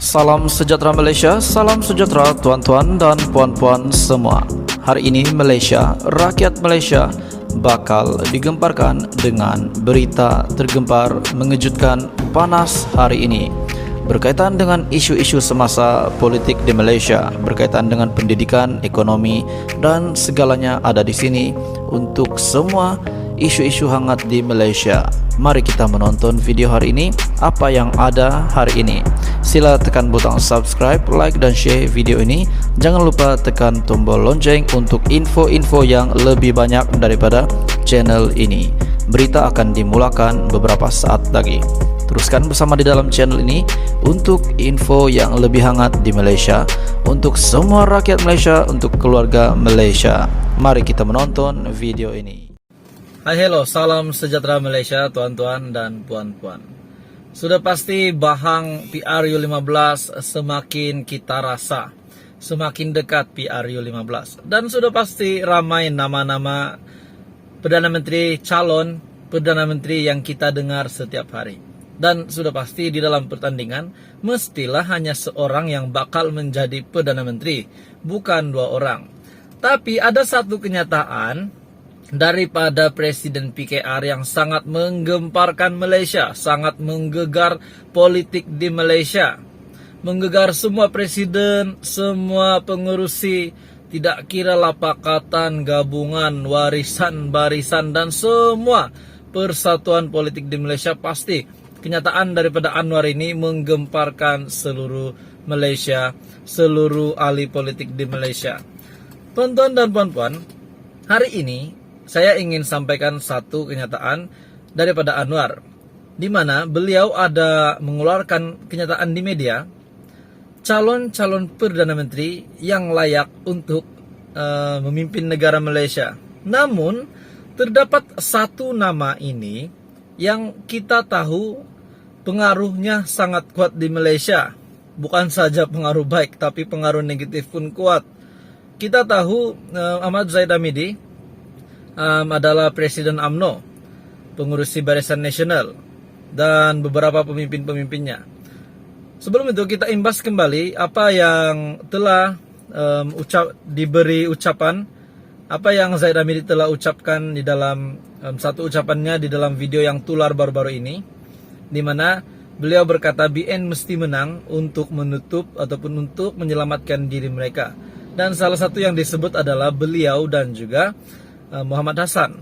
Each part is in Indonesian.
Salam sejahtera Malaysia, salam sejahtera tuan-tuan dan puan-puan semua. Hari ini Malaysia, rakyat Malaysia bakal digemparkan dengan berita tergempar mengejutkan panas hari ini berkaitan dengan isu-isu semasa politik di Malaysia, berkaitan dengan pendidikan, ekonomi dan segalanya ada di sini untuk semua isu-isu hangat di Malaysia. Mari kita menonton video hari ini, apa yang ada hari ini. Sila tekan butang subscribe, like dan share video ini. Jangan lupa tekan tombol lonceng untuk info-info yang lebih banyak daripada channel ini. Berita akan dimulakan beberapa saat lagi. Teruskan bersama di dalam channel ini untuk info yang lebih hangat di Malaysia, untuk semua rakyat Malaysia, untuk keluarga Malaysia. Mari kita menonton video ini. Hai, hello, salam sejahtera Malaysia, tuan-tuan dan puan-puan. Sudah pasti Bahang PRU15 semakin kita rasa, semakin dekat PRU15. Dan sudah pasti ramai nama-nama Perdana Menteri, calon Perdana Menteri yang kita dengar setiap hari. Dan sudah pasti di dalam pertandingan, mestilah hanya seorang yang bakal menjadi Perdana Menteri, bukan dua orang. Tapi ada satu kenyataan daripada Presiden PKR yang sangat menggemparkan Malaysia, sangat menggegar politik di Malaysia, menggegar semua presiden, semua pengurusi, tidak kira pakatan, gabungan, warisan, barisan dan semua persatuan politik di Malaysia. Pasti kenyataan daripada Anwar ini menggemparkan seluruh Malaysia, seluruh ahli politik di Malaysia. Tuan-tuan dan puan-puan, hari ini saya ingin sampaikan satu kenyataan daripada Anwar, di mana beliau ada mengeluarkan kenyataan di media, calon-calon Perdana Menteri yang layak untuk memimpin negara Malaysia. Namun, terdapat satu nama ini yang kita tahu pengaruhnya sangat kuat di Malaysia. Bukan saja pengaruh baik, tapi pengaruh negatif pun kuat. Kita tahu Ahmad Zahid Hamidi adalah Presiden UMNO, pengurusi Barisan Nasional, dan beberapa pemimpin-pemimpinnya. Sebelum itu kita imbas kembali apa yang telah diberi ucapan, apa yang Zahid Hamidi telah ucapkan di dalam satu ucapannya di dalam video yang tular baru-baru ini, di mana beliau berkata BN mesti menang untuk menutup ataupun untuk menyelamatkan diri mereka. Dan salah satu yang disebut adalah beliau dan juga Muhammad Hassan.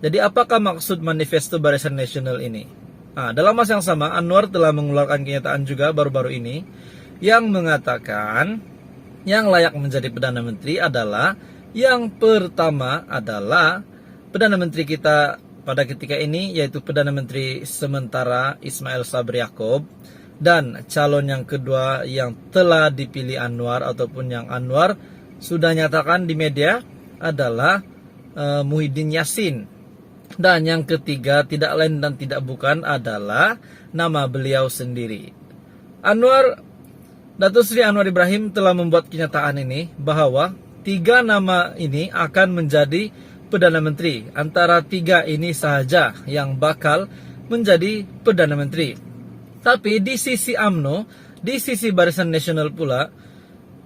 Jadi apakah maksud manifesto Barisan Nasional ini? Dalam masa yang sama, Anwar telah mengeluarkan kenyataan juga baru-baru ini yang mengatakan yang layak menjadi Perdana Menteri adalah, yang pertama adalah Perdana Menteri kita pada ketika ini, yaitu Perdana Menteri sementara Ismail Sabri Yaakob, dan calon yang kedua yang telah dipilih Anwar ataupun yang Anwar sudah nyatakan di media adalah Muhyiddin Yassin. Dan yang ketiga tidak lain dan tidak bukan adalah nama beliau sendiri. Datuk Seri Anwar Ibrahim telah membuat kenyataan ini bahwa tiga nama ini akan menjadi Perdana Menteri. Antara tiga ini sahaja yang bakal menjadi Perdana Menteri. Tapi di sisi UMNO, di sisi Barisan Nasional pula,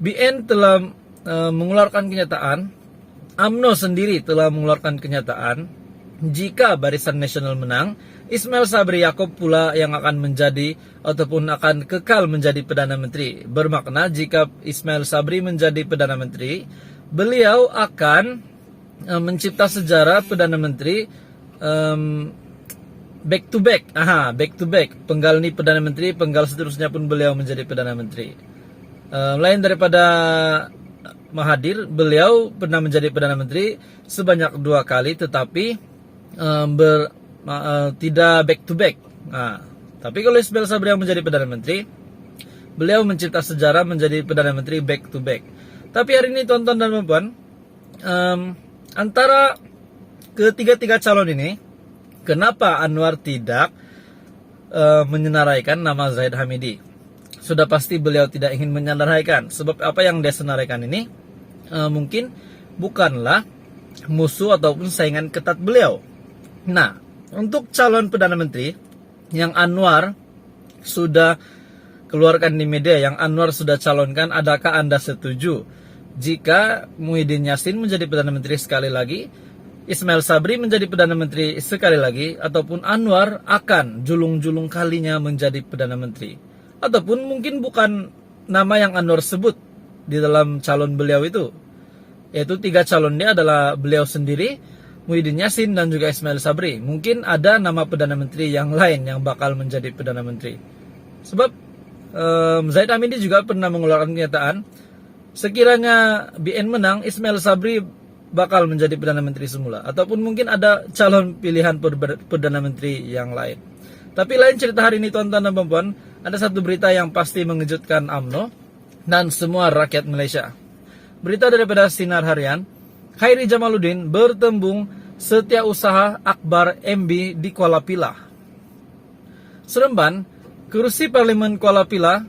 BN telah mengeluarkan kenyataan, UMNO sendiri telah mengeluarkan kenyataan, jika Barisan Nasional menang, Ismail Sabri Yaakob pula yang akan menjadi ataupun akan kekal menjadi Perdana Menteri. Bermakna jika Ismail Sabri menjadi Perdana Menteri, beliau akan mencipta sejarah Perdana Menteri back to back. Back to back. Penggal ini Perdana Menteri, penggal seterusnya pun beliau menjadi Perdana Menteri. Lain daripada Mahathir, beliau pernah menjadi Perdana Menteri sebanyak 2 kali, tetapi tidak back to back. Tapi kalau Ismail Sabri yang menjadi Perdana Menteri, beliau mencipta sejarah menjadi Perdana Menteri back to back. Tapi hari ini tuan-tuan dan puan-puan, antara ketiga-tiga calon ini, kenapa Anwar tidak menyenaraikan nama Zahid Hamidi? Sudah pasti beliau tidak ingin menyenaraikan. Sebab apa yang dia senaraikan ini mungkin bukanlah musuh ataupun saingan ketat beliau. Nah, untuk calon Perdana Menteri yang Anwar sudah keluarkan di media yang Anwar sudah calonkan, adakah Anda setuju jika Muhyiddin Yassin menjadi Perdana Menteri sekali lagi, Ismail Sabri menjadi Perdana Menteri sekali lagi, ataupun Anwar akan julung-julung kalinya menjadi Perdana Menteri? Ataupun mungkin bukan nama yang Anwar sebut di dalam calon beliau itu, yaitu 3 calonnya adalah beliau sendiri, Muhyiddin Yassin, dan juga Ismail Sabri. Mungkin ada nama Perdana Menteri yang lain yang bakal menjadi Perdana Menteri. Sebab Zaid Hamidi juga pernah mengeluarkan pernyataan, sekiranya BN menang, Ismail Sabri bakal menjadi Perdana Menteri semula, ataupun mungkin ada calon pilihan Perdana Menteri yang lain. Tapi lain cerita hari ini tuan-tuan dan puan-puan, ada satu berita yang pasti mengejutkan UMNO dan semua rakyat Malaysia. Berita daripada Sinar Harian, Khairi Jamaluddin bertembung setiausaha Akbar MB di Kuala Pilah. Seremban, Kerusi Parlimen Kuala Pilah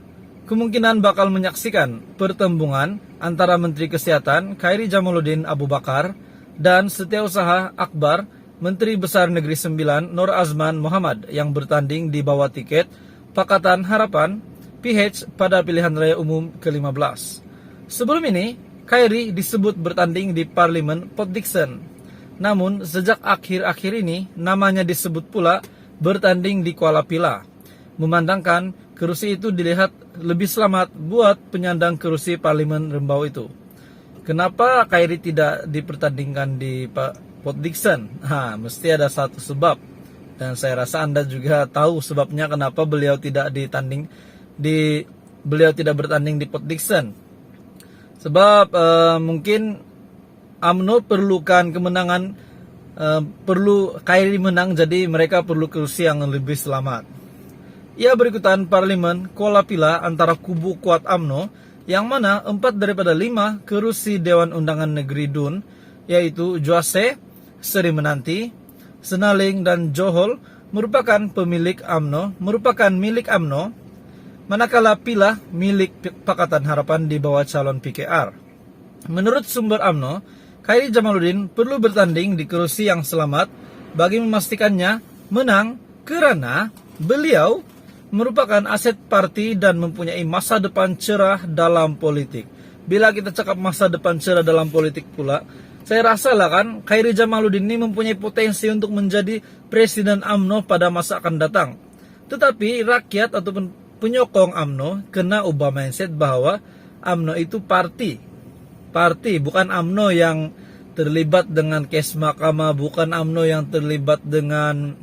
kemungkinan bakal menyaksikan pertembungan antara Menteri Kesehatan Khairi Jamaluddin Abu Bakar dan Setiausaha Akbar Menteri Besar Negeri Sembilan Nur Azman Muhammad yang bertanding di bawah tiket Pakatan Harapan PH pada pilihan raya umum ke-15. Sebelum ini, Khairi disebut bertanding di Parlimen Port Dickson. Namun, sejak akhir-akhir ini, namanya disebut pula bertanding di Kuala Pilah, memandangkan kerusi itu dilihat lebih selamat buat penyandang kerusi Parlimen Rembau itu. Kenapa Khairi tidak dipertandingkan di Port Dickson? Mesti ada satu sebab. Dan saya rasa Anda juga tahu sebabnya kenapa beliau tidak bertanding di Port Dickson. Sebab mungkin UMNO perlukan kemenangan, perlu Khairi menang, jadi mereka perlu kerusi yang lebih selamat. Ia berikutan Parlimen Kuala Pilah antara kubu kuat UMNO, yang mana 4 daripada 5 kerusi Dewan Undangan Negeri Dun, yaitu Juase, Seri Menanti, Senaling, dan Johor merupakan milik UMNO, manakala Pilah milik Pakatan Harapan di bawah calon PKR. Menurut sumber UMNO, Khairi Jamaluddin perlu bertanding di kerusi yang selamat bagi memastikannya menang, kerana beliau merupakan aset parti dan mempunyai masa depan cerah dalam politik. Bila kita cakap masa depan cerah dalam politik pula, saya rasa lah kan Khairi Jamaluddin ini mempunyai potensi untuk menjadi Presiden UMNO pada masa akan datang. Tetapi rakyat ataupun penyokong UMNO kena ubah mindset bahwa UMNO itu parti, bukan UMNO yang terlibat dengan kes mahkamah, bukan UMNO yang terlibat dengan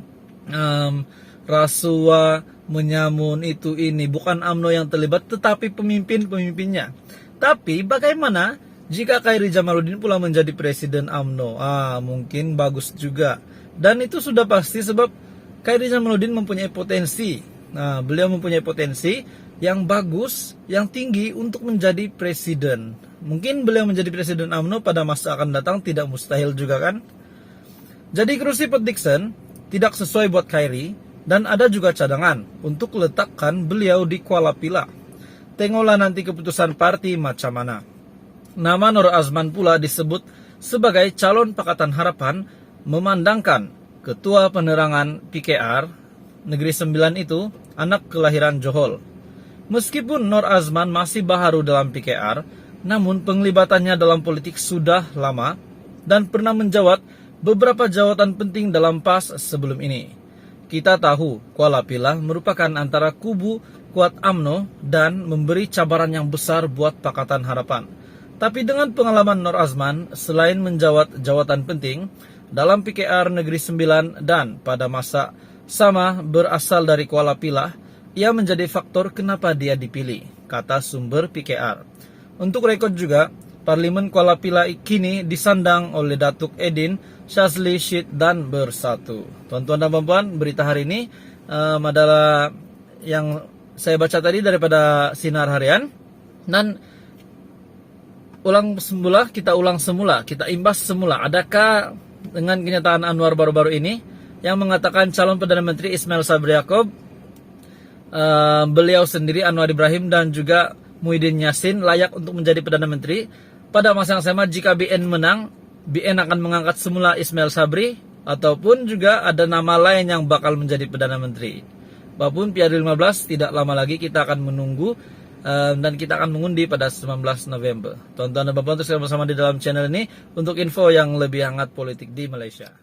rasuah, menyamun itu ini, bukan UMNO yang terlibat, tetapi pemimpinnya. Tapi bagaimana jika Khairi Jamaluddin pula menjadi Presiden UMNO? Mungkin bagus juga. Dan itu sudah pasti sebab Khairi Jamaluddin mempunyai potensi. Beliau mempunyai potensi yang bagus, yang tinggi untuk menjadi presiden. Mungkin beliau menjadi Presiden UMNO pada masa akan datang, tidak mustahil juga kan? Jadi kerusi Port Dickson tidak sesuai buat Khairi. Dan ada juga cadangan untuk letakkan beliau di Kuala Pilah. Tengoklah nanti keputusan parti macam mana. Nama Nur Azman pula disebut sebagai calon Pakatan Harapan, memandangkan Ketua Penerangan PKR Negeri Sembilan itu anak kelahiran Johor. Meskipun Nur Azman masih baharu dalam PKR, namun penglibatannya dalam politik sudah lama dan pernah menjawat beberapa jawatan penting dalam PAS sebelum ini. Kita tahu Kuala Pilah merupakan antara kubu kuat UMNO dan memberi cabaran yang besar buat Pakatan Harapan. Tapi dengan pengalaman Nur Azman, selain menjawat jawatan penting dalam PKR Negeri Sembilan dan pada masa sama berasal dari Kuala Pilah, ia menjadi faktor kenapa dia dipilih, kata sumber PKR. Untuk rekod juga, Parlimen Kuala Pilah kini disandang oleh Datuk Edin Shazli Shid dan Bersatu. Tuan-tuan dan puan-puan, berita hari ini adalah yang saya baca tadi daripada Sinar Harian. Dan kita ulang semula, kita imbas semula. Adakah dengan kenyataan Anwar baru-baru ini yang mengatakan calon Perdana Menteri Ismail Sabri Yaakob, beliau sendiri Anwar Ibrahim dan juga Muhyiddin Yassin layak untuk menjadi Perdana Menteri? Pada masa yang sama, jika BN menang, BN akan mengangkat semula Ismail Sabri, ataupun juga ada nama lain yang bakal menjadi Perdana Menteri. Walaupun Piala 15 tidak lama lagi kita akan menunggu dan kita akan mengundi pada 19 November. Tonton dan Bapak terus bersama di dalam channel ini untuk info yang lebih hangat politik di Malaysia.